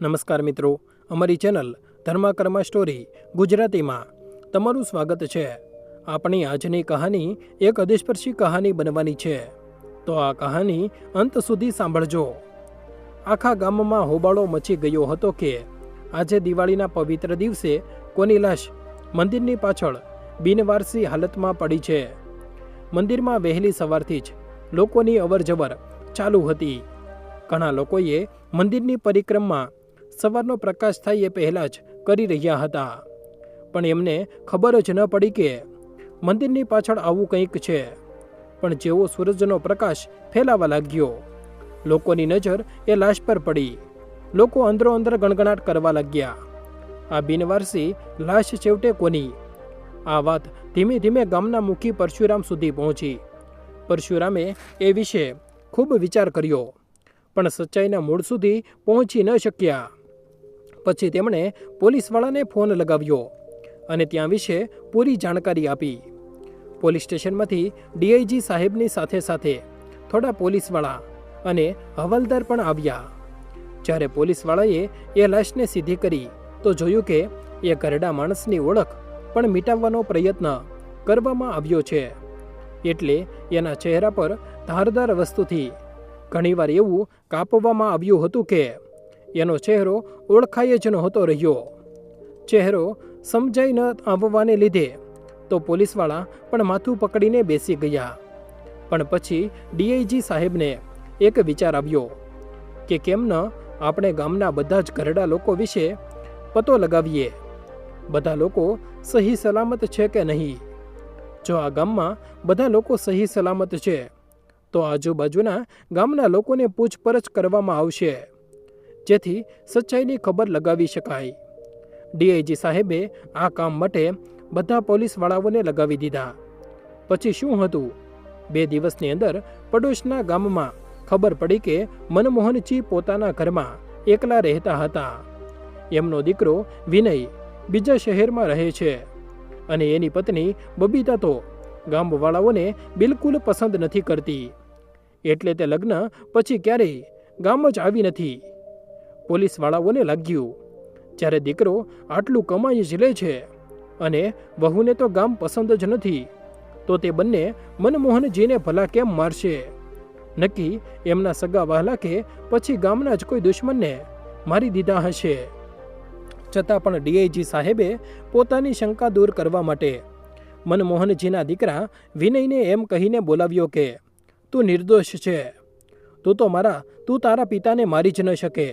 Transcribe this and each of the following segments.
નમસ્કાર મિત્રો, અમારી ચેનલ ધર્માકર્મા સ્ટોરી ગુજરાતીમાં તમારું સ્વાગત છે। આપણી આજની કહાની એક હૃદયસ્પર્શી કહાની બનવાની છે, તો આ કહાની અંત સુધી સાંભળજો। આખા ગામમાં હોબાળો મચી ગયો હતો કે આજે દિવાળીના પવિત્ર દિવસે કોની લાશ મંદિરની પાછળ બિનવારસી હાલતમાં પડી છે। મંદિરમાં વહેલી સવારથી જ લોકોની અવરજવર ચાલુ હતી। ઘણા લોકોએ મંદિરની પરિક્રમા સવારનો પ્રકાશ થાય એ પહેલાં જ કરી રહ્યા હતા, પણ એમને ખબર જ ન પડી કે મંદિરની પાછળ આવું કંઈક છે। પણ જેવો સૂરજનો પ્રકાશ ફેલાવા લાગ્યો, લોકોની નજર એ લાશ પર પડી। લોકો અંદરો અંદર ગણગણાટ કરવા લાગ્યા, આ બિનવારસી લાશ છેવટે કોની? આ વાત ધીમે ધીમે ગામના મુખી પરશુરામ સુધી પહોંચી। પરશુરામે એ વિશે ખૂબ વિચાર કર્યો, પણ સચ્ચાઈના મૂળ સુધી પહોંચી ન શક્યા। પછી તેમણે પોલીસવાળાને ફોન લગાવ્યો અને ત્યાં વિશે પૂરી જાણકારી આપી। પોલીસ સ્ટેશનમાંથી ડીઆઈજી સાહેબની સાથે સાથે થોડા પોલીસવાળા અને હવાલદાર પણ આવ્યા। જ્યારે પોલીસવાળાએ એ લાશને સીધી કરી તો જોયું કે એ ઘરડા માણસની ઓળખ પણ મિટાવવાનો પ્રયત્ન કરવામાં આવ્યો છે। એટલે એના ચહેરા પર ધારદાર વસ્તુથી ઘણીવાર એવું કાપવામાં આવ્યું હતું કે એનો ચહેરો ઓળખાય જ નહોતો રહ્યો। ચહેરો સમજાઈ ન આવવાને લીધે તો પોલીસવાળા પણ માથું પકડીને બેસી ગયા। પણ પછી ડીઆઈજી સાહેબને એક વિચાર આવ્યો કે કેમ ન આપણે ગામના બધા જ ઘરડા લોકો વિશે પતો લગાવીએ, બધા લોકો સહી સલામત છે કે નહીં। જો આ ગામમાં બધા લોકો સહી સલામત છે તો આજુબાજુના ગામના લોકોને પૂછપરછ કરવામાં આવશે, જેથી સચ્ચાઈની ખબર લગાવી શકાય। ડીઆઈજી સાહેબે આ કામ માટે બધા પોલીસવાળાઓને લગાવી દીધા। પછી શું હતું, 2 દિવસની અંદર પડોશના ગામમાં ખબર પડી કે મનમોહનજી પોતાના ઘરમાં એકલા રહેતા હતા। એમનો દીકરો વિનય બીજા શહેરમાં રહે છે અને એની પત્ની બબીતા તો ગામવાળાઓને બિલકુલ પસંદ નથી કરતી, એટલે તે લગ્ન પછી ક્યારેય ગામ જ આવી નથી। પોલીસવાળાઓને લાગ્યું, જ્યારે દીકરો આટલું કમાઈ જ લે છે અને વહુને તો ગામ પસંદ જ નથી, તો તે બંને મનમોહનજીને ભલા કેમ મારશે? નક્કી એમના સગા વહાલા કે પછી ગામના જ કોઈ દુશ્મનને મારી દીધા હશે। છતાં પણ ડીઆઈજી સાહેબે પોતાની શંકા દૂર કરવા માટે મનમોહનજીના દીકરા વિનયને એમ કહીને બોલાવ્યો કે તું નિર્દોષ છે, તું તારા પિતાને મારી જ ન શકે,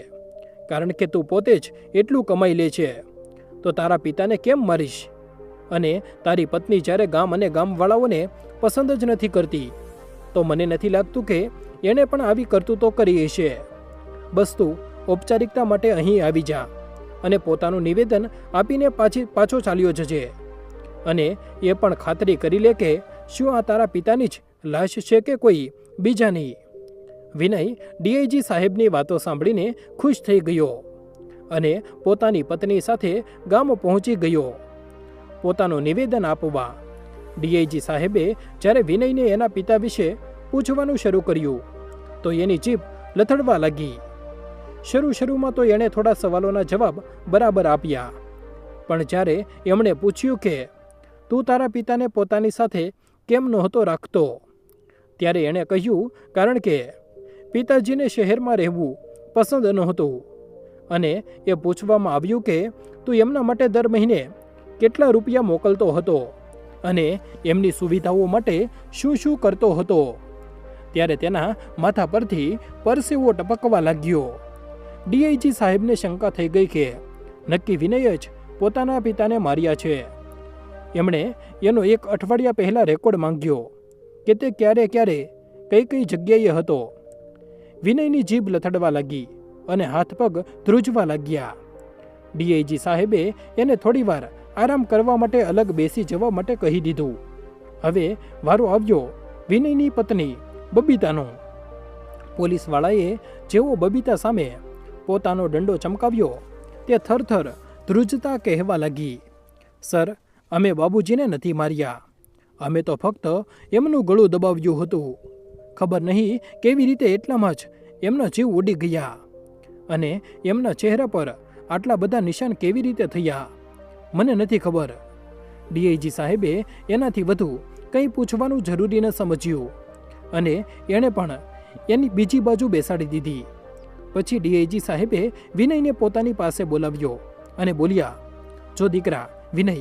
કારણ કે તું પોતે જ એટલું કમાઈ લે છે, તો તારા પિતાને કેમ મારીશ? અને તારી પત્ની જ્યારે ગામ અને ગામવાળાઓને પસંદ જ નથી કરતી, તો મને નથી લાગતું કે એણે પણ આવી કરતૂતો કરી હશે। બસ તું ઔપચારિકતા માટે અહીં આવી જા અને પોતાનું નિવેદન આપીને પાછો ચાલ્યો જજે, અને એ પણ ખાતરી કરી લે કે શું આ તારા પિતાની જ લાશ છે કે કોઈ બીજાની। વિનય ડીઆઈજી સાહેબની વાતો સાંભળીને ખુશ થઈ ગયો અને પોતાની પત્ની સાથે ગામ પહોંચી ગયો પોતાનું નિવેદન આપવા। ડીઆઈજી સાહેબે જ્યારે વિનયને એના પિતા વિશે પૂછવાનું શરૂ કર્યું તો એની જીભ લથડવા લાગી। શરૂમાં તો એણે થોડા સવાલોના જવાબ બરાબર આપ્યા, પણ જ્યારે એમણે પૂછ્યું કે તું તારા પિતાને પોતાની સાથે કેમ નહોતો રાખતો, ત્યારે એણે કહ્યું કારણ કે પિતાજીને શહેરમાં રહેવું પસંદ નહોતું, અને એ પૂછવામાં આવ્યું કે તું એમના માટે દર મહિને કેટલા રૂપિયા મોકલતો હતો અને એમની સુવિધાઓ માટે શું શું કરતો હતો, ત્યારે તેના માથા પરથી પરસેવો ટપકવા લાગ્યો। ડીઆઈજી સાહેબને શંકા થઈ ગઈ કે નક્કી વિનય જ પોતાના પિતાને માર્યા છે। એમણે એનો 1 અઠવાડિયા પહેલાં રેકોર્ડ માંગ્યો કે તે ક્યારે કઈ જગ્યાએ હતો। વિનયની જીભ લથડવા લાગી અને હાથ પગ ધ્રુજવા લાગ્યા। ડીઆઈજી સાહેબે એને થોડીવાર આરામ કરવા માટે અલગ બેસી જવા માટે કહી દીધું। હવે વારો આવ્યો વિનયની પત્ની બબીતાનો। પોલીસવાળાએ જેવો બબીતા સામે પોતાનો દંડો ચમકાવ્યો તે થરથર ધ્રુજતા કહેવા લાગી, સર, અમે બાબુજીને નથી માર્યા, અમે તો ફક્ત એમનું ગળું દબાવ્યું હતું। ખબર નહીં કેવી રીતે એટલામાં જ એમના જીવ ઉડી ગયા અને એમના ચહેરા પર આટલા બધા નિશાન કેવી રીતે થયા મને નથી ખબર. ડીઆઈજી સાહેબે એનાથી વધુ કંઈ પૂછવાનું જરૂરી ન સમજ્યું અને એણે પણ એની બીજી બાજુ બેસાડી દીધી. પછી ડીઆઈજી સાહેબે વિનયને પોતાની પાસે બોલાવ્યો અને બોલ્યા, જો દીકરા વિનય,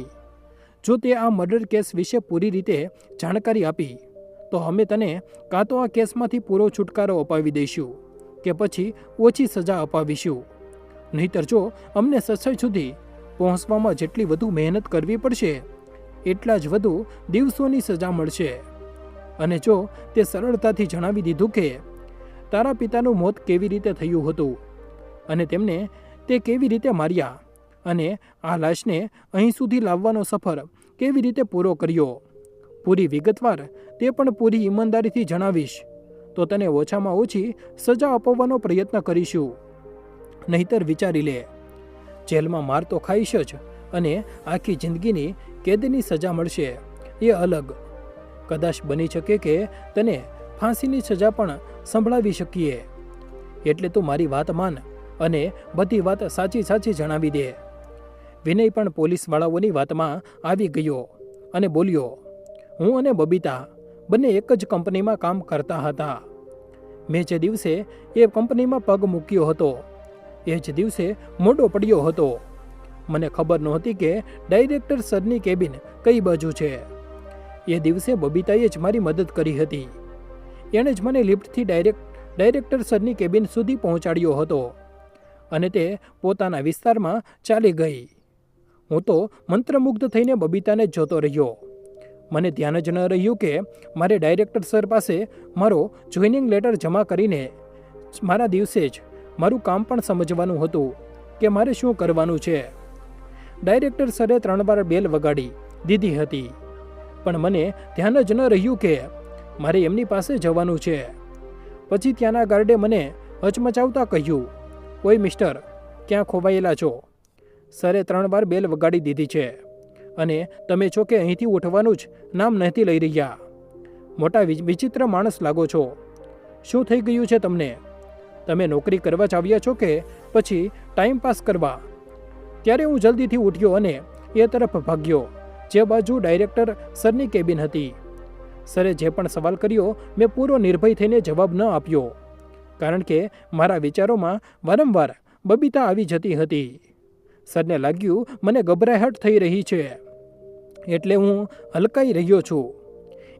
જો તે આ મર્ડર કેસ વિશે પૂરી રીતે જાણકારી આપી તો અમે તને કાં તો આ કેસમાંથી પૂરો છુટકારો અપાવી દઈશું કે પછી ઓછી સજા અપાવીશું. નહીંતર જો અમને સચ્ચાઈ સુધી પહોંચવામાં જેટલી વધુ મહેનત કરવી પડશે એટલા જ વધુ દિવસોની સજા મળશે. અને જો તે સરળતાથી જણાવી દીધું કે તારા પિતાનું મોત કેવી રીતે થયું હતું અને તેમને તે કેવી રીતે માર્યા અને આ લાશને અહીં સુધી લાવવાનો સફર કેવી રીતે પૂરો કર્યો, પૂરી વિગતવાર તે પણ પૂરી ઈમાનદારીથી જણાવીશ તો તને ઓછામાં ઓછી સજા અપાવવાનો પ્રયત્ન કરીશું. નહીતર વિચારી લે, જેલમાં માર તો ખાઈશ જ અને આખી જિંદગીની કેદની સજા મળશે એ અલગ. કદાચ બની શકે કે તને ફાંસીની સજા પણ સંભળાવી શકીએ. એટલે તું મારી વાત માન અને બધી વાત સાચી સાચી જણાવી દે. વિનય પણ પોલીસવાળાઓની વાતમાં આવી ગયો અને બોલ્યો, હું અને બબીતા બંને એક જ કંપનીમાં કામ કરતા હતા. મેં જે દિવસે એ કંપનીમાં પગ મૂક્યો હતો એ જ દિવસે મોડો પડ્યો હતો. મને ખબર નહોતી કે ડાયરેક્ટર સરની કેબિન કઈ બાજુ છે. એ દિવસે બબીતાએ જ મારી મદદ કરી હતી. એણે જ મને લિફ્ટથી ડાયરેક્ટર સરની કેબિન સુધી પહોંચાડ્યો હતો અને તે પોતાના વિસ્તારમાં ચાલી ગઈ. હું તો મંત્રમુગ્ધ થઈને બબીતાને જ જોતો રહ્યો. મને ધ્યાન જ ન રહ્યું કે મારે ડાયરેક્ટર સર પાસે મારો જોઈનિંગ લેટર જમા કરીને મારા દિવસે જ મારું કામ પણ સમજવાનું હતું કે મારે શું કરવાનું છે. ડાયરેક્ટર સરે 3 વાર બેલ વગાડી દીધી હતી પણ મને ધ્યાન જ ન રહ્યું કે મારે એમની પાસે જવાનું છે. પછી ત્યાંના ગાર્ડે મને હચમચાવતા કહ્યું, ઓય મિસ્ટર, ક્યાં ખોવાયેલા છો? સરે 3 વાર બેલ વગાડી દીધી છે અને તમે છો કે અહીંથી ઉઠવાનું જ નામ નથી લઈ રહ્યા. મોટા વિચિત્ર માણસ લાગો છો. શું થઈ ગયું છે તમને? તમે નોકરી કરવા જ આવ્યા છો કે પછી ટાઈમ પાસ કરવા? ત્યારે હું જલ્દીથી ઉઠ્યો અને એ તરફ ભાગ્યો જે બાજુ ડાયરેક્ટર સરની કેબિન હતી. સરે જે પણ સવાલ કર્યો મેં પૂરો નિર્ભય થઈને જવાબ ન આપ્યો કારણ કે મારા વિચારોમાં વારંવાર બબીતા આવી જતી હતી. સરને લાગ્યું મને ગભરાહટ થઈ રહી છે એટલે હું હલકાઈ રહ્યો છું.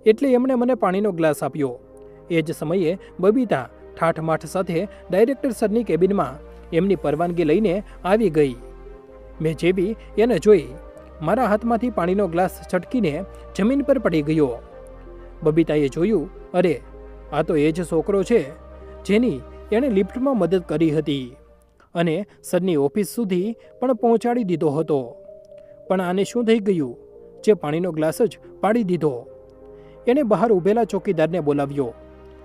એટલે એમણે મને પાણીનો ગ્લાસ આપ્યો. એ જ સમયે બબીતા ઠાઠમાઠ સાથે ડાયરેક્ટર સરની કેબિનમાં એમની પરવાનગી લઈને આવી ગઈ. મેં જેવી એને જોઈ મારા હાથમાંથી પાણીનો ગ્લાસ છટકીને જમીન પર પડી ગયો. બબીતાએ જોયું, અરે આ તો એ જ છોકરો છે જેની એણે લિફ્ટમાં મદદ કરી હતી અને સરની ઓફિસ સુધી પણ પહોંચાડી દીધો હતો. પણ આને શું થઈ ગયું જે પાણીનો ગ્લાસ જ પાડી દીધો? એણે બહાર ઊભેલા ચોકીદારને બોલાવ્યો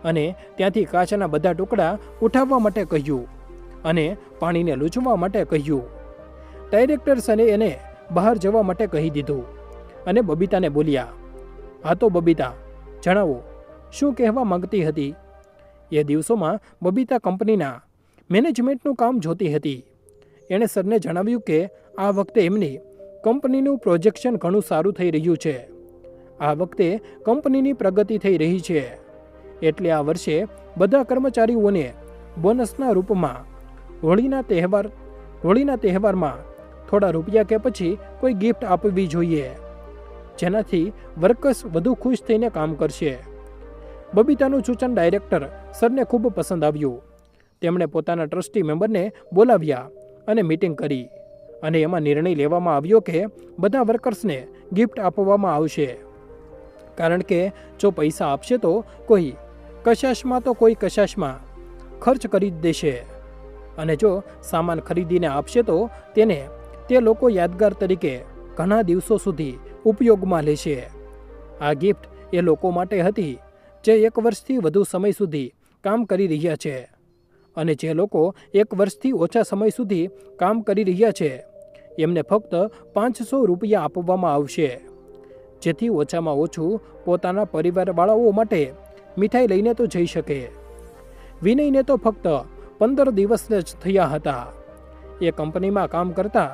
અને ત્યાંથી કાચના બધા ટુકડા ઉઠાવવા માટે કહ્યું અને પાણીને લૂછવા માટે કહ્યું. ડાયરેક્ટર સને એને બહાર જવા માટે કહી દીધું અને બબીતાને બોલ્યા, હા તો બબીતા, જણાવો શું કહેવા માંગતી હતી? એ દિવસોમાં બબીતા કંપનીના મેનેજમેન્ટનું કામ જોતી હતી. એણે સરને જણાવ્યું કે આ વખતે એમની કંપનીનું પ્રોજેક્શન ઘણું સારું થઈ રહ્યું છે. આ વખતે કંપનીની પ્રગતિ થઈ રહી છે એટલે આ વર્ષે બધા કર્મચારીઓને બોનસના રૂપમાં હોળીના તહેવારમાં થોડા રૂપિયા કે પછી કોઈ ગિફ્ટ આપવી જોઈએ જેનાથી વર્કર્સ વધુ ખુશ થઈને કામ કરશે. બબીતાનું સૂચન ડાયરેક્ટર સરને ખૂબ પસંદ આવ્યું. તેમણે પોતાના ટ્રસ્ટી મેમ્બરને બોલાવ્યા અને મીટિંગ કરી અને એમાં નિર્ણય લેવામાં આવ્યો કે બધા વર્કર્સને ગિફ્ટ આપવામાં આવશે કારણ કે જો પૈસા આપશે તો કોઈ કશાશમાં ખર્ચ કરી જ દેશે અને જો સામાન ખરીદીને આપશે તો તેને તે લોકો યાદગાર તરીકે ઘણા દિવસો સુધી ઉપયોગમાં લેશે. આ ગિફ્ટ એ લોકો માટે હતી જે 1 વર્ષથી વધુ સમય સુધી કામ કરી રહ્યા છે અને જે લોકો 1 વર્ષથી ઓછા સમય સુધી કામ કરી રહ્યા છે એમને ફક્ત 500 રૂપિયા આપવામાં આવશે જેથી ઓછામાં ઓછું પોતાના પરિવારવાળાઓ માટે મીઠાઈ લઈને તો જઈ શકે. વિનયને તો ફક્ત 15 દિવસ જ થયા હતા. એ કંપનીમાં કામ કરતા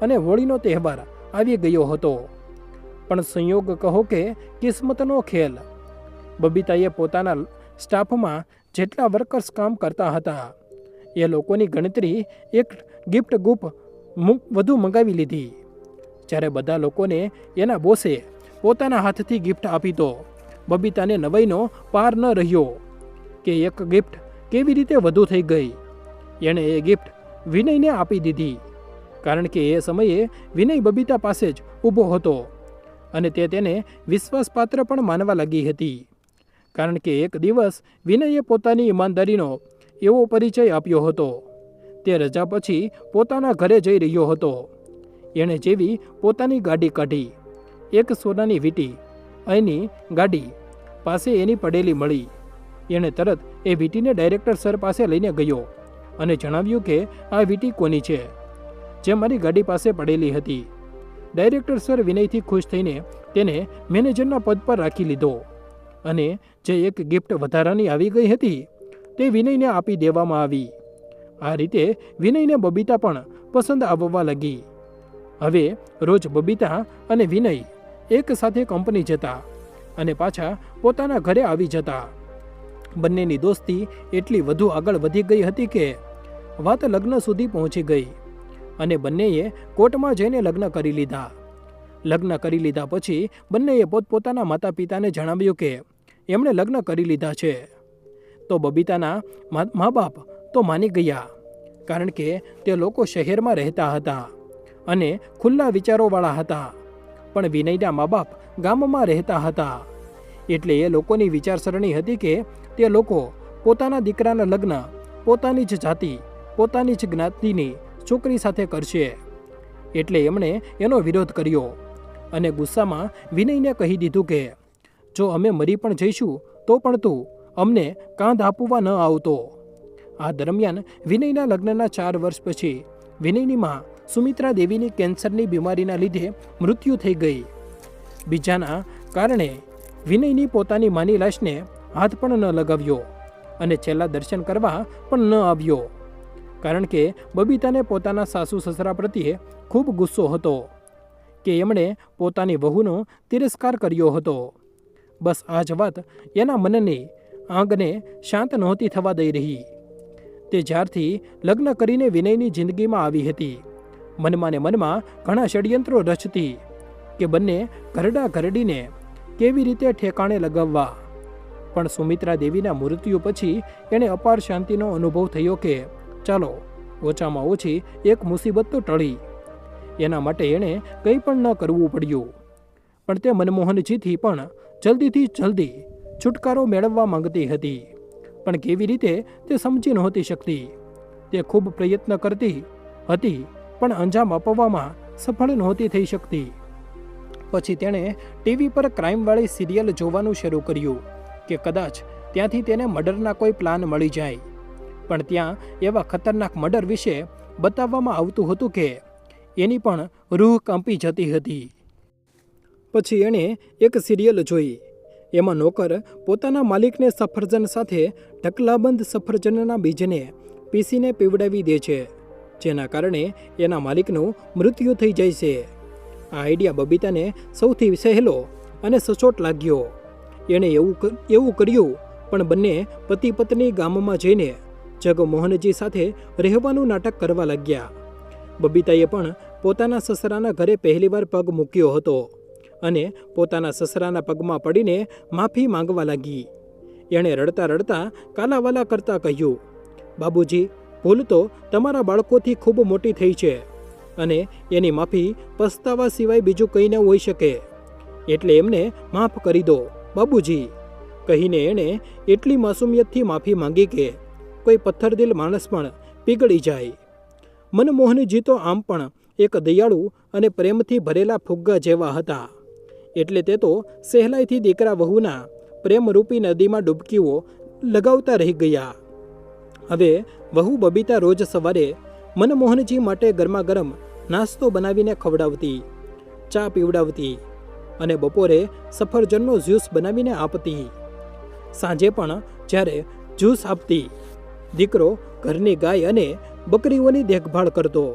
અને હોળીનો તહેવાર આવી ગયો હતો. પણ સંયોગ કહો કે કિસ્મતનો ખેલ, બબીતાએ પોતાના સ્ટાફમાં જેટલા વર્કર્સ કામ કરતા હતા એ લોકોની ગણતરી એક ગિફ્ટ વધુ મંગાવી લીધી. જ્યારે બધા લોકોને એના બોસે પોતાના હાથથી ગિફ્ટ આપી તો બબીતાને નવાઈનો પાર ન રહ્યો કે એક ગિફ્ટ કેવી રીતે વધુ થઈ ગઈ. એણે એ ગિફ્ટ વિનયને આપી દીધી, કારણ કે એ સમયે વિનય બબીતા પાસે જ ઊભો હતો અને તે તેને વિશ્વાસપાત્ર પણ માનવા લાગી હતી. કારણ કે એક દિવસ વિનયે પોતાની ઈમાનદારીનો એવો પરિચય આપ્યો હતો. તે રજા પછી પોતાના ઘરે જઈ રહ્યો હતો. એણે જેવી પોતાની ગાડી કાઢી, એક સોનાની વીંટી એની ગાડી પાસે એની પડેલી મળી. એણે તરત એ વીંટીને ડાયરેક્ટર સર પાસે લઈને ગયો અને જણાવ્યું કે આ વીંટી કોની છે, જે મારી ગાડી પાસે પડેલી હતી. ડાયરેક્ટર સર વિનયથી ખુશ થઈને તેને મેનેજરના પદ પર રાખી લીધો અને જે એક ગિફ્ટ વધારાની આવી ગઈ હતી તે વિનયને આપી દેવામાં આવી. આ રીતે વિનયને બબીતા પણ પસંદ આવવા લાગી. હવે રોજ બબીતા અને વિનય એક સાથે કંપની જતા અને પાછા પોતાના ઘરે આવી જતા. બંનેની દોસ્તી એટલી વધુ આગળ વધી ગઈ હતી કે વાત લગ્ન સુધી પહોંચી ગઈ અને બંનેએ કોર્ટમાં જઈને લગ્ન કરી લીધા. લગ્ન કરી લીધા પછી બંનેએ પોતપોતાના માતા પિતાને જણાવ્યું કે એમણે લગ્ન કરી લીધા છે. તો બબીતાના મા બાપ તો માની ગયા, કારણ કે તે લોકો શહેરમાં રહેતા હતા અને ખુલ્લા વિચારોવાળા હતા. પણ વિનયના મા બાપ ગામમાં રહેતા હતા, એટલે એ લોકોની વિચારસરણી હતી કે તે લોકો પોતાના દીકરાના લગ્ન પોતાની જ જાતિ, પોતાની જ જ્ઞાતિની છોકરી સાથે કરશે. એટલે એમણે એનો વિરોધ કર્યો અને ગુસ્સામાં વિનયને કહી દીધું કે જો અમે મરી પણ જઈશું તો પણ તું અમને કાંધ આપવા ન આવતો. આ દરમિયાન વિનયના લગ્નના 4 વર્ષ પછી વિનયની માં સુમિત્રા દેવીની કેન્સરની બીમારીના લીધે મૃત્યુ થઈ ગઈ. બીજાના કારણે વિનયની પોતાની માની લાશને હાથ પણ ન લગાવ્યો અને છેલ્લા દર્શન કરવા પણ ન આવ્યો, કારણ કે બબીતાને પોતાના સાસુ સસરા પ્રત્યે ખૂબ ગુસ્સો હતો કે એમણે પોતાની વહુનો તિરસ્કાર કર્યો હતો. બસ આ જ વાત એના મનની આંગને શાંત નહોતી થવા દઈ રહી. તે જ્યારથી લગ્ન કરીને વિનયની જિંદગીમાં આવી હતી, મનમાં ને મનમાં ઘણા ષડયંત્રો રચતી કે બંને ઘરડા ઘરડીને કેવી રીતે ઠેકાણે લગાવવા. પણ સુમિત્રા દેવીના મૃત્યુ પછી એણે અપાર શાંતિનો અનુભવ થયો કે ચાલો ઓછામાં ઓછી એક મુસીબત તો ટળી. એના માટે એણે કંઈ પણ ન કરવું પડ્યું. પણ તે મનમોહનજીથી પણ જલ્દીથી જલ્દી છુટકારો મેળવવા માંગતી હતી, પણ કેવી રીતે તે સમજી નહોતી શકતી. તે ખૂબ પ્રયત્ન કરતી હતી પણ અંજામ આપવામાં સફળ નહોતી થઈ શકતી. પછી તેણે ટીવી પર ક્રાઇમવાળી સિરિયલ જોવાનું શરૂ કર્યું કે કદાચ ત્યાંથી તેને મર્ડરના કોઈ પ્લાન મળી જાય. પણ ત્યાં એવા ખતરનાક મર્ડર વિશે બતાવવામાં આવતું હતું કે એની પણ રૂહ કંપી જતી હતી. પછી એણે એક સિરિયલ જોઈ. એમાં નોકર પોતાના માલિકને સફરજન સાથે ઢકલાબંધ સફરજનના બીજને પીસીને પીવડાવી દે છે, જેના કારણે એના માલિકનું મૃત્યુ થઈ જાય છે. આ આઈડિયા બબીતાને સૌથી સહેલો અને સચોટ લાગ્યો. એણે એવું કર્યું, પણ બંને પતિ પત્ની ગામમાં જઈને જગમોહનજી સાથે રહેવાનું નાટક કરવા લાગ્યા. બબીતાએ પણ પોતાના સસરાના ઘરે પહેલીવાર પગ મૂક્યો હતો અને પોતાના સસરાના પગમાં પડીને માફી માંગવા લાગી. એણે રડતા રડતા કાલાવાલા કરતાં કહ્યું, બાબુજી, ભૂલ તો તમારા બાળકોથી ખૂબ મોટી થઈ છે અને એની માફી પસ્તાવા સિવાય બીજું કંઈ ન હોઈ શકે, એટલે એમને માફ કરી દો બાબુજી, કહીને એણે એટલી માસુમિયતથી માફી માંગી કે કોઈ પથ્થરદિલ માણસ પણ પીગળી જાય. મનમોહનજી તો આમ પણ એક દયાળુ અને પ્રેમથી ભરેલા ફુગ્ગા જેવા હતા, એટલે તે તો સહેલાઈથી દીકરા વહુના પ્રેમરૂપી નદીમાં ડૂબકીઓ લગાવતા રહી ગયા. હવે વહુ બબીતા રોજ સવારે મનમોહનજી માટે ગરમા ગરમ નાસ્તો બનાવીને ખવડાવતી, ચા પીવડાવતી અને બપોરે સફરજનનો જ્યુસ બનાવીને આપતી. સાંજે પણ જ્યારે જ્યુસ આપતી, દીકરો ઘરની ગાય અને બકરીઓની દેખભાળ કરતો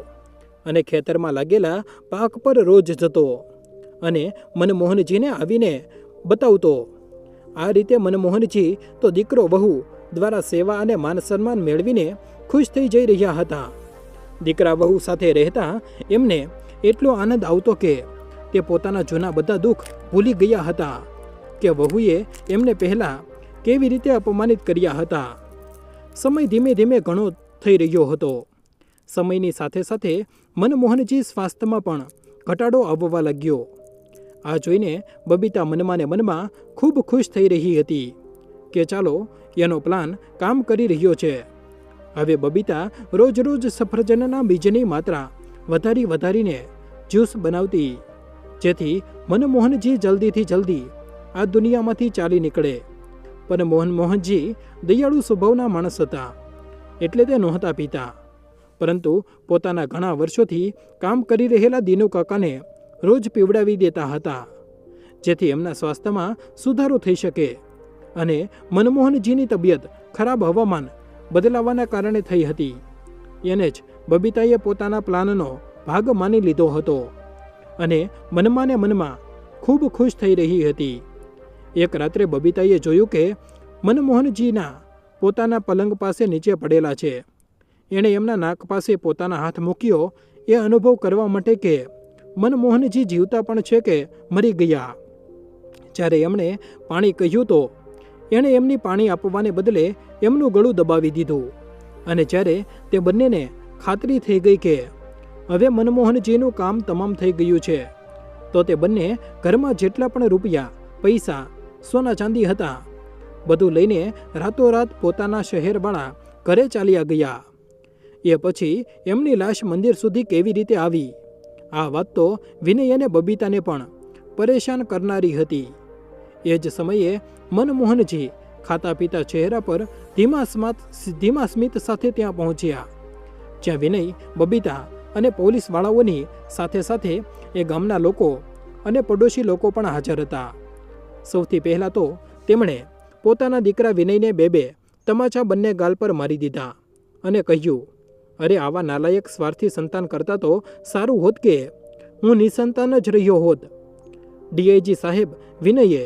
અને ખેતરમાં લાગેલા પાક પર રોજ જતો અને મનમોહનજીને આવીને બતાવતો. આ રીતે મનમોહનજી તો દીકરો વહુ દ્વારા સેવા અને માન સન્માન મેળવીને ખુશ થઈ જઈ રહ્યા હતા. દીકરા વહુ સાથે રહેતા એમને એટલો આનંદ આવતો કે તે પોતાના જૂના બધા દુઃખ ભૂલી ગયા હતા કે વહુએ એમને પહેલાં કેવી રીતે અપમાનિત કર્યા હતા. સમય ધીમે ધીમે ઘણો થઈ રહ્યો હતો. સમયની સાથે સાથે મનમોહનજી સ્વાસ્થ્યમાં પણ ઘટાડો આવવા લાગ્યો. આ જોઈને બબીતા મનમાં ને મનમાં ખૂબ ખુશ થઈ રહી હતી કે ચાલો એનો પ્લાન કામ કરી રહ્યો છે. હવે બબીતા રોજ રોજ સફરજનના બીજની માત્રા વધારીને જ્યુસ બનાવતી, જેથી મનમોહનજી જલ્દીથી જલ્દી આ દુનિયામાંથી ચાલી નીકળે. પણ મનમોહનજી દયાળુ સ્વભાવના માણસ હતા એટલે તે નહોતા પીતા, પરંતુ પોતાના ઘણા વર્ષોથી કામ કરી રહેલા દીનુ કાકાને રોજ પીવડાવી દેતા હતા, જેથી એમના સ્વાસ્થ્યમાં સુધારો થઈ શકે. અને મનમોહનજીની તબિયત ખરાબ હવામાન બદલાવાના કારણે થઈ હતી. એને જ બબીતાએ પોતાના પ્લાનનો ભાગ માની લીધો હતો અને મનમાં ને મનમાં ખૂબ ખુશ થઈ રહી હતી. એક રાત્રે બબીતાએ જોયું કે મનમોહનજીના પોતાના પલંગ પાસે નીચે પડેલા છે. એણે એમના નાક પાસે પોતાના હાથ મૂક્યો એ અનુભવ કરવા માટે કે મનમોહનજી જીવતા પણ છે કે મરી ગયા. જ્યારે એમણે પાણી કહ્યું તો એણે એમની પાણી આપવાને બદલે એમનું ગળું દબાવી દીધું. અને જ્યારે તે બંનેને ખાતરી થઈ ગઈ કે હવે મનમોહનજીનું કામ તમામ થઈ ગયું છે, તો તે બંને ઘરમાં જેટલા પણ રૂપિયા, પૈસા, સોના ચાંદી હતા બધું લઈને રાતોરાત પોતાના શહેરવાળા ઘરે ચાલ્યા ગયા. એ પછી એમની લાશ મંદિર સુધી કેવી રીતે આવી, આ વાત તો વિનય અને બબીતાને પણ પરેશાન કરનારી હતી. એ જ સમયે મનમોહનજી ખાતા પીતા ચહેરા પર ધીમા સ્મિત સાથે ત્યાં પહોંચ્યા, જ્યાં વિનય, બબીતા અને પોલીસવાળાઓની સાથે સાથે એ ગામના લોકો અને પડોશી લોકો પણ હાજર હતા. સૌથી પહેલાં તો તેમણે પોતાના દીકરા વિનયને બે તમાચા બંને ગાલ પર મારી દીધા અને કહ્યું, અરે આવા નાલાયક સ્વાર્થી સંતાન કરતાં તો સારું હોત કે હું નિસંતાન જ રહ્યો હોત. ડીઆઈજી સાહેબ વિનયે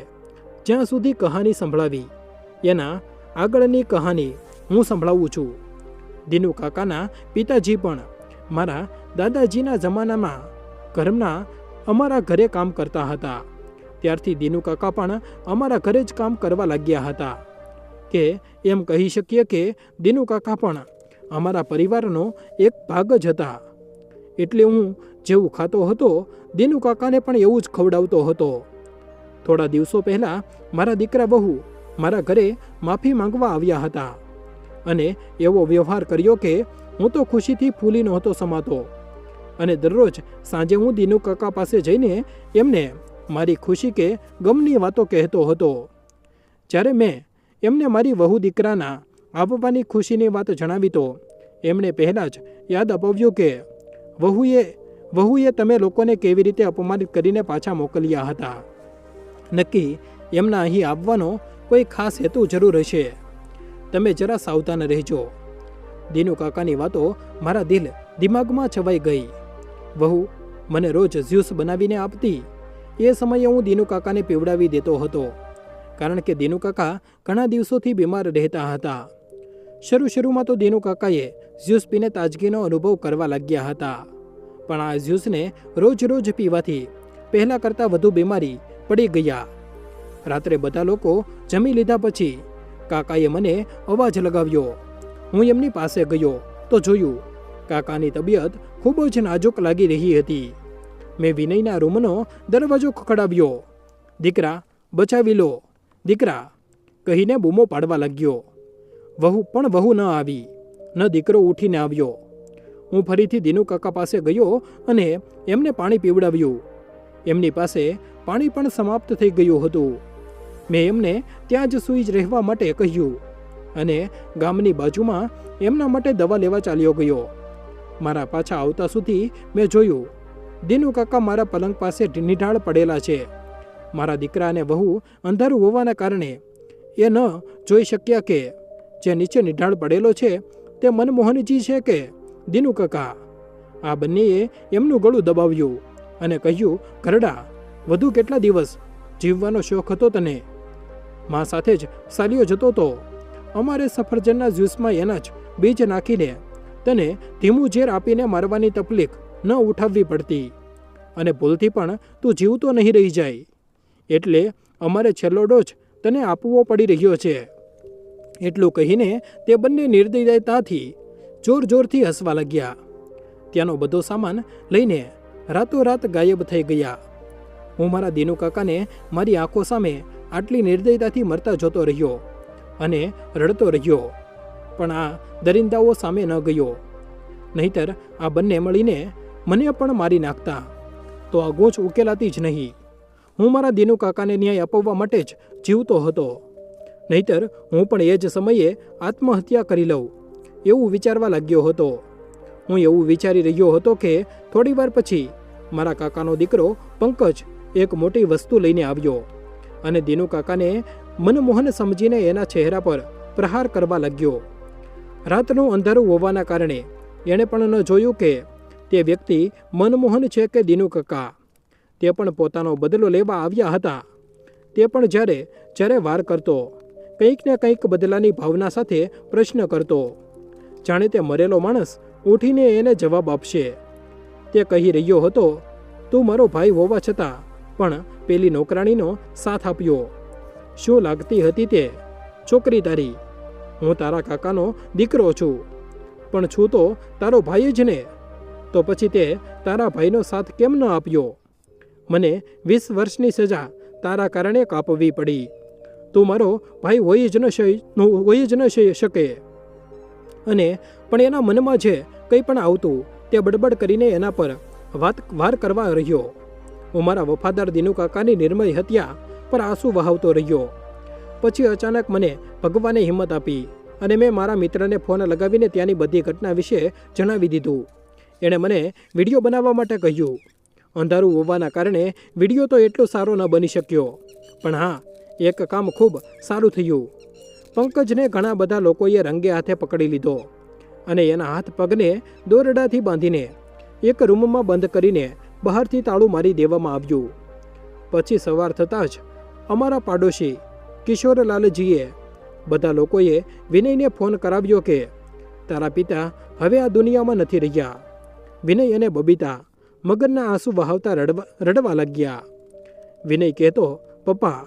જ્યાં સુધી કહાની સંભળાવી એના આગળની કહાની હું સંભળાવું છું. દીનુ કાકાના પિતાજી પણ મારા દાદાજીના જમાનામાં ઘરના અમારા ઘરે કામ કરતા હતા. ત્યારથી દીનુ કાકા પણ અમારા ઘરે જ કામ કરવા લાગ્યા હતા. કે એમ કહી શકીએ કે દીનુ કાકા પણ અમારા પરિવારનો એક ભાગ જ હતા. એટલે હું જેવું ખાતો હતો દીનુ કાકાને પણ એવું જ ખવડાવતો હતો. થોડા દિવસો પહેલાં મારા દીકરા બહુ મારા ઘરે માફી માંગવા આવ્યા હતા અને એવો વ્યવહાર કર્યો કે હું તો ખુશીથી ફૂલી નહોતો સમાતો. અને દરરોજ સાંજે હું દીનુ કાકા પાસે જઈને એમને મારી ખુશી કે ગમની વાતો કહેતો હતો. જ્યારે મેં એમને મારી વહુ દીકરાના આવવાની ખુશીની વાત જણાવી તો એમણે પહેલાં જ યાદ અપાવ્યું કે વહુએ તમે લોકોને કેવી રીતે અપમાનિત કરીને પાછા મોકલ્યા હતા. નક્કી એમના અહીં આવવાનો કોઈ ખાસ હેતુ જરૂર હશે. તમે જરા સાવધાન રહેજો. દીનુ કાકાની વાતો મારા દિમાગમાં છવાઈ ગઈ. વહુ મને રોજ જ્યુસ બનાવીને આપતી. એ સમયે હું દીનુ કાકાને પીવડાવી દેતો હતો, કારણ કે દીનુ કાકા ઘણા દિવસોથી બીમાર રહેતા હતા. શરૂમાં તો દીનુ કાકાએ જ્યુસ પીને તાજગીનો અનુભવ કરવા લાગ્યા હતા, પણ આ જ્યુસને રોજ પીવાથી પહેલાં કરતાં વધુ બીમારી પડી ગયા. રાત્રે બધા લોકો જમી લીધા પછી કાકાએ મને અવાજ લગાવ્યો. હું એમની પાસે ગયો તો જોયું કાકાની તબિયત ખૂબ જ નાજુક લાગી રહી હતી. મેં વિનયના રૂમનો દરવાજો ખખડાવ્યો. દીકરા, બચાવી લો, દીકરા કહીને બૂમો પાડવા લાગ્યો. વહુ ન આવી, ન દીકરો ઉઠીને આવ્યો. હું ફરીથી દીનુ કાકા પાસે ગયો અને એમને પાણી પીવડાવ્યું. એમની પાસે પાણી પણ સમાપ્ત થઈ ગયું હતું. મેં એમને ત્યાં જ સૂઈ જ રહેવા માટે કહ્યું અને ગામની બાજુમાં એમના માટે દવા લેવા ચાલ્યો ગયો. મારા પાછા આવતા સુધી મેં જોયું દીનુ કાકા મારા પલંગ પાસે નિઢાળ પડેલા છે. મારા દીકરા અને વહુ અંધારું હોવાના કારણે એ ન જોઈ શક્યા કે જે નીચે નિઢાળ પડેલો છે તે મનમોહનજી છે કે દિનુ કાકા? આ બંનેએ એમનું ગળું દબાવ્યું અને કહ્યું, ઘરડા, વધુ કેટલા દિવસ જીવવાનો શોખ હતો તને? મા સાથે જ સાલીઓ જતો તો. અમારે સફરજનના જ્યુસમાં એના જ બીજ નાખીને તને ધીમું ઝેર આપીને મારવાની તકલીફ ન ઉઠાવવી પડતી, અને ભૂલથી પણ તું જીવતો નહીં રહી જાય, એટલે અમારે છેલ્લો ડોઝ તને આપવો પડી રહ્યો છે. એટલું કહીને તે બંને નિર્દયતાથી જોર જોરથી હસવા લાગ્યા. ત્યાંનો બધો સામાન લઈને રાતોરાત ગાયબ થઈ ગયા. હું મારા દિનુ કાકાને મારી આંખો સામે આટલી નિર્દયતાથી મરતા જોતો રહ્યો અને રડતો રહ્યો, પણ આ દરિંદાઓ સામે ન ગયો. નહીતર આ બંને મળીને મને પણ મારી નાખતા તો આ ગોચ ઉકેલાતી જ નહીં. હું મારા દિનુ કાકાને ન્યાય અપાવવા માટે જ જીવતો હતો, નહીતર હું પણ એ જ સમયે આત્મહત્યા કરી લઉં એવું વિચારવા લાગ્યો હતો. હું એવું વિચારી રહ્યો હતો કે થોડીવાર પછી મારા કાકાનો દીકરો પંકજ એક મોટી વસ્તુ લઈને આવ્યો અને દિનુ કાકાને મનમોહન સમજીને એના ચહેરા પર પ્રહાર કરવા લાગ્યો. રાતનું અંધારું હોવાના કારણે એણે પણ ન જોયું કે તે વ્યક્તિ મનમોહન છે કે દિનુ કાકા. તે પણ પોતાનો બદલો લેવા આવ્યા હતા. તે પણ જ્યારે જ્યારે વાર કરતો, કંઈક ને કંઈક બદલાની ભાવના સાથે પ્રશ્ન કરતો, જાણે તે મરેલો માણસ ઉઠીને એને જવાબ આપશે. તે કહી રહ્યો હતો, તું મારો ભાઈ હોવા છતાં પણ પેલી નોકરાણીનો સાથ આપ્યો. શું લાગતી હતી તે છોકરી તારી? હું તારા કાકાનો દીકરો છું, પણ છું તો તારો ભાઈ જ ને. તો પછી તે તારા ભાઈનો સાથ કેમ ન આપ્યો? મને 20 વર્ષની સજા તારા કારણે કાપવી પડી. તું મારો ભાઈ હોય જ ન શકે. અને પણ એના મનમાં જે કંઈ પણ આવતું તે બડબડ કરીને એના પર વાર કરવા રહ્યો. હું મારા વફાદાર દિનુ કાકાની નિર્મય હત્યા પર આંસુ વહાવતો રહ્યો. પછી અચાનક મને ભગવાને હિંમત આપી અને મેં મારા મિત્રને ફોન લગાવીને ત્યાંની બધી ઘટના વિશે જણાવી દીધું. એણે મને વિડીયો બનાવવા માટે કહ્યું. અંધારું હોવાના કારણે વિડીયો તો એટલો સારો ન બની શક્યો, પણ હા, એક કામ ખૂબ સારું થયું. પંકજને ઘણા બધા લોકોએ રંગે હાથે પકડી લીધો અને એના હાથ પગને દોરડાથી બાંધીને એક રૂમમાં બંધ કરીને બહારથી તાળું મારી દેવામાં આવ્યું. પછી સવાર થતાં જ અમારા પાડોશી કિશોરલાલજીએ બધા લોકોએ વિનયને ફોન કરાવ્યો કે તારા પિતા હવે આ દુનિયામાં નથી રહ્યા. વિનય અને બબીતા મગનના આંસુ વહાવતા રડવા લાગ્યા. વિનય કહેતો, પપ્પા,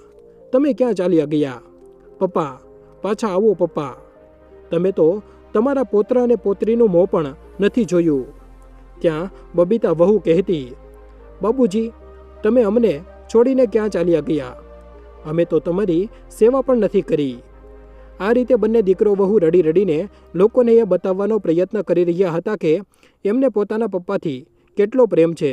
તમે ક્યાં ચાલ્યા ગયા? પપ્પા, પાછા આવો પપ્પા. તમે તો તમારા પોત્ર અને પોત્રીનું મોં પણ નથી જોયું. ત્યાં બબીતા વહુ કહેતી, બાબુજી, તમે અમને છોડીને ક્યાં ચાલ્યા ગયા? અમે તો તમારી સેવા પણ નથી કરી. આ રીતે બંને દીકરો વહુ રડી રડીને લોકોને એ બતાવવાનો પ્રયત્ન કરી રહ્યા હતા કે એમને પોતાના પપ્પાથી કેટલો પ્રેમ છે.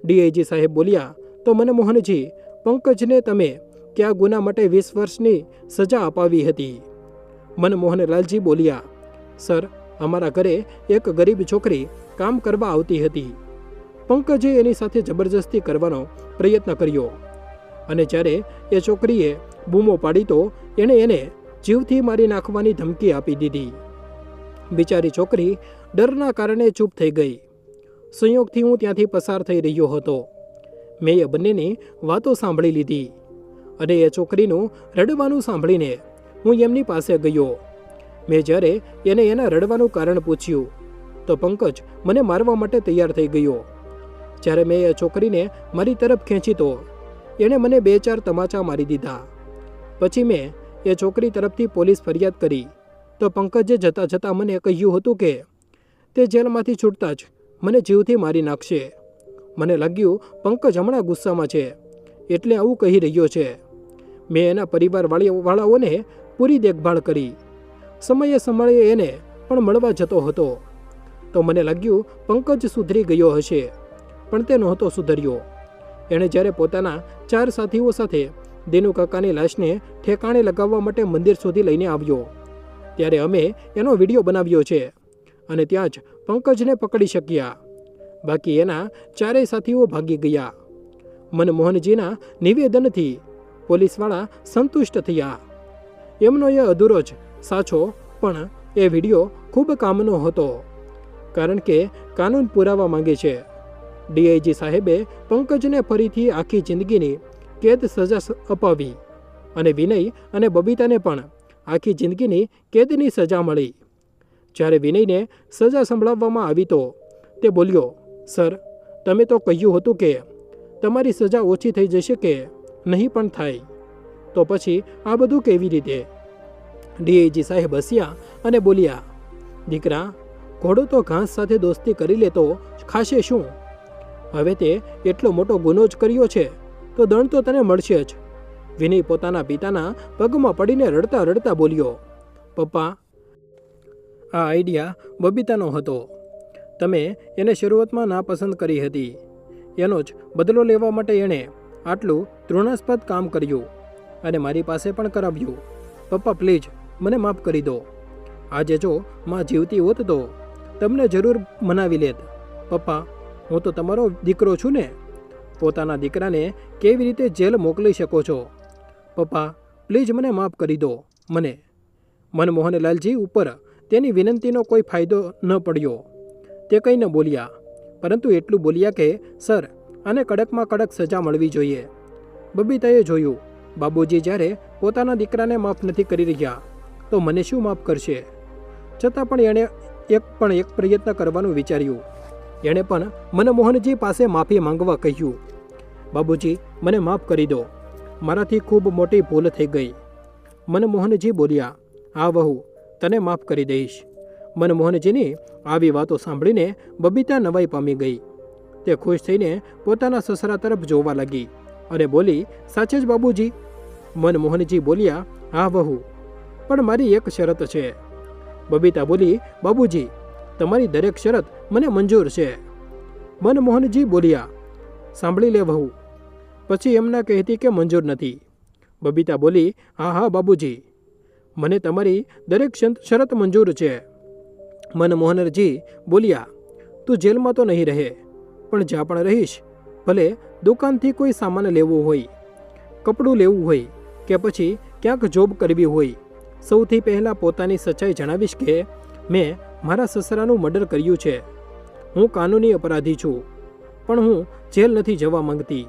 ડીઆઈજી સાહેબ બોલ્યા, તો મનમોહનજી, પંકજને તમે કયા ગુના માટે 20 વર્ષની સજા અપાવી હતી? મનમોહનલાલજી બોલ્યા, સર, અમારા ઘરે એક ગરીબ છોકરી કામ કરવા આવતી હતી. પંકજે એની સાથે જબરજસ્તી કરવાનો પ્રયત્ન કર્યો અને જ્યારે એ છોકરીએ બૂમો પાડી તો એણે એને જીવથી મારી નાખવાની ધમકી આપી દીધી. બિચારી છોકરી ડરના કારણે ચૂપ થઈ ગઈ. સંયોગથી હું ત્યાંથી પસાર થઈ રહ્યો હતો. મેં એ બંનેની વાતો સાંભળી લીધી અને એ છોકરીનું રડવાનું સાંભળીને હું એમની પાસે ગયો. મેં જ્યારે એને એના રડવાનું કારણ પૂછ્યું તો પંકજ મને મારવા માટે તૈયાર થઈ ગયો. જ્યારે મેં એ છોકરીને મારી તરફ ખેંચી તો એણે મને 2-4 તમાચા મારી દીધા. પછી મેં એ છોકરી તરફથી પોલીસ ફરિયાદ કરી તો પંકજે જતાં જતાં મને કહ્યું હતું કે તે જેલમાંથી છૂટતા જ મને જીવથી મારી નાખશે. મને લાગ્યું પંકજ હમણાં ગુસ્સામાં છે એટલે આવું કહી રહ્યો છે. મેં એના પરિવારવાળાઓને પૂરી દેખભાળ કરી. સમયે સમયે એને પણ મળવા જતો હતો તો મને લાગ્યું પંકજ સુધરી ગયો હશે, પણ તે નહોતો સુધર્યો. એણે જ્યારે પોતાના 4 સાથીઓ સાથે દિનુ કાકાની લાશને ઠેકાણે લગાવવા માટે મંદિર સુધી લઈને આવ્યો ત્યારે અમે એનો વિડીયો બનાવ્યો છે અને ત્યાં જ પંકજને પકડી શક્યા. બાકી એના 4 સાથીઓ ભાગી ગયા. મનમોહનજીના નિવેદનથી પોલીસવાળા સંતુષ્ટ થયા. એમનો એ અધૂરો જ સાચો પણ એ વિડીયો ખૂબ કામનો હતો, કારણ કે કાનૂન પુરાવા માંગે છે. ડીઆઈજી સાહેબે પંકજને ફરીથી આખી જિંદગીની કેદ સજા અપાવી અને વિનય અને બબીતાને પણ આખી જિંદગીની કેદની સજા મળી. જ્યારે વિનયને સજા સંભળાવવામાં આવી તો તે બોલ્યો, સર, તમે તો કહ્યું હતું કે તમારી સજા ઓછી થઈ જશે કે નહીં પણ થાય, તો પછી આ બધું કેવી રીતે? ડીઆઈજી સાહેબ હસ્યા અને બોલ્યા, દીકરા, ઘોડો તો ઘાસ સાથે દોસ્તી કરી લેતો ખાશે શું? હવે તે એટલો મોટો ગુનો જ કર્યો છે તો દંડ તો તને મળશે જ. વિનય પોતાના પિતાના પગમાં પડીને રડતા રડતા બોલ્યો, પપ્પા, આ આઈડિયા બબીતાનો હતો. તમે એને શરૂઆતમાં નાપસંદ કરી હતી. એનો જ બદલો લેવા માટે એણે આટલું તૃણાસ્પદ કામ કર્યું અને મારી પાસે પણ કરાવ્યું. પપ્પા, પ્લીઝ મને માફ કરી દો. આજે જો માં જીવતી હોત તો તમને જરૂર મનાવી લેત. પપ્પા, હું તો તમારો દીકરો છું ને. પોતાના દીકરાને કેવી રીતે જેલ મોકલી શકો છો? પપ્પા, પ્લીઝ મને માફ કરી દો. મનમોહનલાલજી ઉપર તેની વિનંતીનો કોઈ ફાયદો ન પડ્યો. તે કંઈ ન બોલ્યા, પરંતુ એટલું બોલ્યા કે સર, આને કડકમાં કડક સજા મળવી જોઈએ. બબીતાએ જોયું, બાબુજી જ્યારે પોતાના દીકરાને માફ નથી કરી રહ્યા તો મને શું માફ કરશે? છતાં પણ એણે એક પ્રયત્ન કરવાનું વિચાર્યું. એણે પણ મનમોહનજી પાસે માફી માંગવા કહ્યું, બાબુજી, મને માફ કરી દો. મારાથી ખૂબ મોટી ભૂલ થઈ ગઈ. મનમોહનજી બોલ્યા, હા વહુ, તને માફ કરી દઈશ. મનમોહનજીની આવી વાતો સાંભળીને બબીતા નવાઈ પામી ગઈ. તે ખુશ થઈને પોતાના સસરા તરફ જોવા લાગી અને બોલી, સાચે જ બાબુજી? મનમોહનજી બોલ્યા, હા વહુ, પણ મારી એક શરત છે. બબીતા બોલી, બાબુજી, તમારી દરેક શરત મને મંજૂર છે. મનમોહનજી બોલ્યા, સાંભળી લે વહુ, પછી એમ ના કહેતી કે મંજૂર નથી. બબીતા બોલી, હા બાબુજી, મને તમારી દરેક શરત મંજૂર છે. મનમોહનજી બોલ્યા, તું જેલમાં તો નહીં રહે, પણ જ્યાં પણ રહીશ, ભલે દુકાનથી કોઈ સામાન લેવું હોય, કપડું લેવું હોય કે પછી ક્યાંક જોબ કરવી હોય, સૌથી પહેલાં પોતાની સચ્ચાઈ જણાવીશ કે મેં મારા સસરાનું મર્ડર કર્યું છે. હું કાનૂની અપરાધી છું, પણ હું જેલ નથી જવા માંગતી.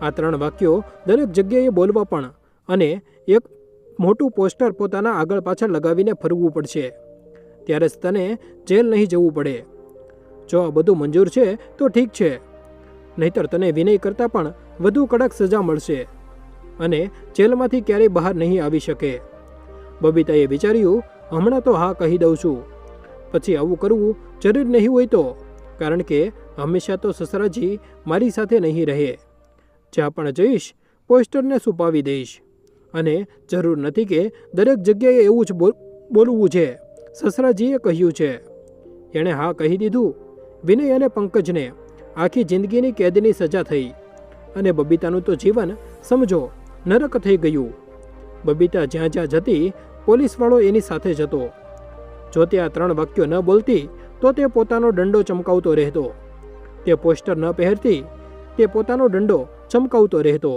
આ 3 વાક્યો દરેક જગ્યાએ બોલવા પણ અને એક મોટું પોસ્ટર પોતાના આગળ પાછળ લગાવીને ફરવું પડશે, ત્યારે જ તને જેલ નહીં જવું પડે. જો આ બધું મંજૂર છે તો ઠીક છે, નહીતર તને વિનય કરતાં પણ વધુ કડક સજા મળશે અને જેલમાંથી ક્યારેય બહાર નહીં આવી શકે. બબીતાએ વિચાર્યું, હમણાં તો હા કહી દઉં છું, પછી આવું કરવું જરૂર નહીં હોય તો, કારણ કે હંમેશા તો સસરાજી મારી સાથે નહીં રહે. જ્યાં પણ જઈશ પોસ્ટરને છુપાવી દઈશ અને જરૂર નથી કે દરેક જગ્યાએ એવું જ બોલવું છે. સસરાજીએ કહ્યું છે. એણે હા કહી દીધું. વિનય અને પંકજને આખી જિંદગીની કેદની સજા થઈ અને બબીતાનું તો જીવન સમજો નરક થઈ ગયું. બબીતા જ્યાં જ્યાં જતી, પોલીસવાળો એની સાથે જતો. જો તે આ 3 વાક્યો ન બોલતી તો તે પોતાનો દંડો ચમકાવતો રહેતો. તે પોસ્ટર ન પહેરતી, તે પોતાનો દંડો ચમકાવતો રહેતો.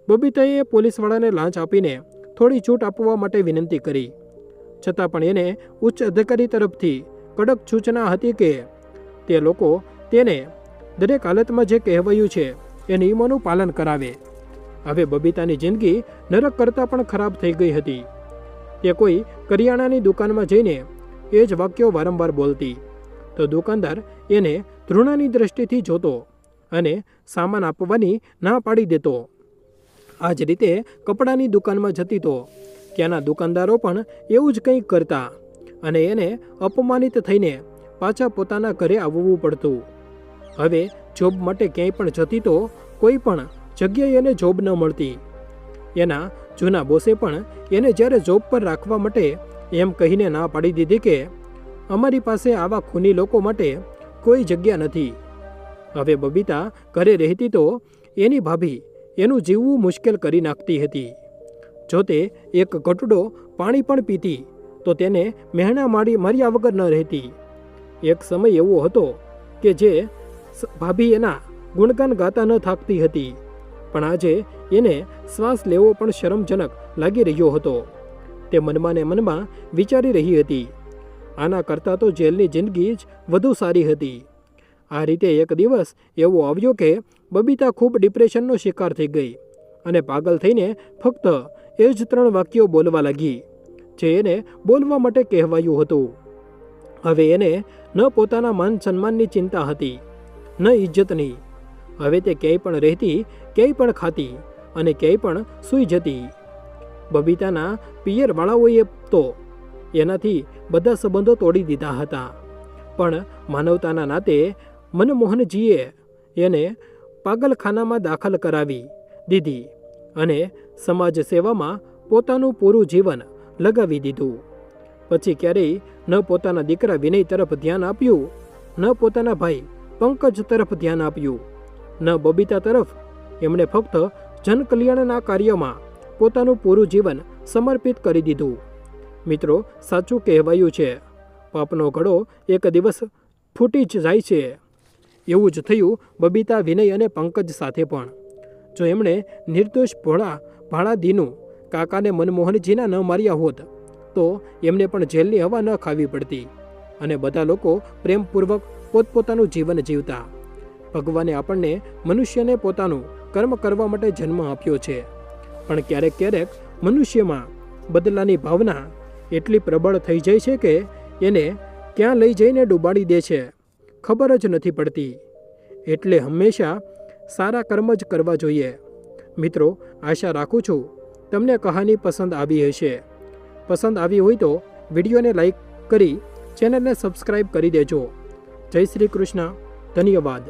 બબીતાએ પોલીસવાળાને લાંચ આપીને થોડી છૂટ આપવા માટે વિનંતી કરી, છતાં પણ એને ઉચ્ચ અધિકારી તરફથી કડક સૂચના હતી કે તે લોકો તેને દરેક હાલતમાં જે કહેવાયું છે એ નિયમોનું પાલન કરાવે. હવે બબીતાની જિંદગી નરક કરતાં પણ ખરાબ થઈ ગઈ હતી. તે કોઈ કરિયાણાની દુકાનમાં જઈને એ જ વાક્યો વારંવાર બોલતી તો દુકાનદાર એને ધૃણાની દ્રષ્ટિથી જોતો અને સામાન આપવાની ના પાડી દેતો. આ જ રીતે કપડાની દુકાનમાં જતી તો ત્યાંના દુકાનદારો પણ એવું જ કંઈક કરતા અને એને અપમાનિત થઈને પાછા પોતાના ઘરે આવવું પડતું. હવે જોબ માટે ક્યાંય પણ જતી તો કોઈ પણ જગ્યાએ એને જોબ ન મળતી. એના જૂના બોસે પણ એને જ્યારે જોબ પર રાખવા માટે એમ કહીને ના પાડી દીધી કે અમારી પાસે આવા ખૂની લોકો માટે કોઈ જગ્યા નથી. હવે બબીતા ઘરે રહેતી તો એની ભાભી એનું જીવવું મુશ્કેલ કરી નાખતી હતી. જો તે એક ઘટડો પાણી પણ પીતી તો તેને મહેણા માર્યા વગર ન રહેતી. એક સમય એવો હતો કે જે ભાભી એના ગુણગાન ગાતા ન થાકતી હતી, પણ આજે એને શ્વાસ લેવો પણ શરમજનક લાગી રહ્યો હતો. તે મનમાં ને મનમાં વિચારી રહી હતી, આના કરતાં તો જેલની જિંદગી જ વધુ સારી હતી. આ રીતે એક દિવસ એવો આવ્યો કે બબીતા ખૂબ ડિપ્રેશનનો શિકાર થઈ ગઈ અને પાગલ થઈને ફક્ત એ જ 3 વાક્યો બોલવા લાગી જે એને બોલવા માટે કહેવાયું હતું. હવે એને ન પોતાના માન સન્માનની ચિંતા હતી, ન ઇજ્જતની. હવે તે ક્યાંય પણ રહેતી, ક્યાંય પણ ખાતી અને ક્યાંય પણ સૂઈ જતી. બબીતાના પિયરવાળાઓએ તો એનાથી બધા સંબંધો તોડી દીધા હતા, પણ માનવતાના નાતે મનમોહનજીએ એને પાગલખાનામાં દાખલ કરાવી દીધી અને સમાજ સેવામાં પોતાનું પૂરું જીવન લગાવી દીધું. પછી ક્યારેય ન પોતાના દીકરા વિનય તરફ ધ્યાન આપ્યું, ન પોતાના ભાઈ પંકજ તરફ ધ્યાન આપ્યું, ન બબીતા તરફ. એમણે ફક્ત જનકલ્યાણના કાર્યમાં પોતાનું પૂરું જીવન સમર્પિત કરી દીધું. મિત્રો, સાચું કહેવાયું છે, પાપનો ઘડો એક દિવસ ફૂટી જ જાય છે. એવું જ થયું બબીતા, વિનય અને પંકજ સાથે પણ. જો એમણે નિર્દોષ ભાણા દીનું કાકાને મનમોહનજીના ન માર્યા હોત તો એમને પણ જેલની હવા ન ખાવી પડતી અને બધા લોકો પ્રેમપૂર્વક પોતપોતાનું જીવન જીવતા. ભગવાને આપણને મનુષ્યને પોતાનું કર્મ કરવા માટે જન્મ આપ્યો છે, પણ ક્યારેક ક્યારેક મનુષ્યમાં બદલાની ભાવના એટલી પ્રબળ થઈ જાય છે કે એને ક્યાં લઈ જઈને ડૂબાડી દે છે, ખબર જ નથી પડતી. એટલે હંમેશા સારા કર્મ જ કરવા જોઈએ. મિત્રો, આશા રાખું છું તમને કહાની પસંદ આવી હશે. પસંદ આવી હોય તો વિડીયોને લાઈક કરી ચેનલને સબસ્ક્રાઈબ કરી દેજો. જય શ્રી કૃષ્ણ. ધન્યવાદ.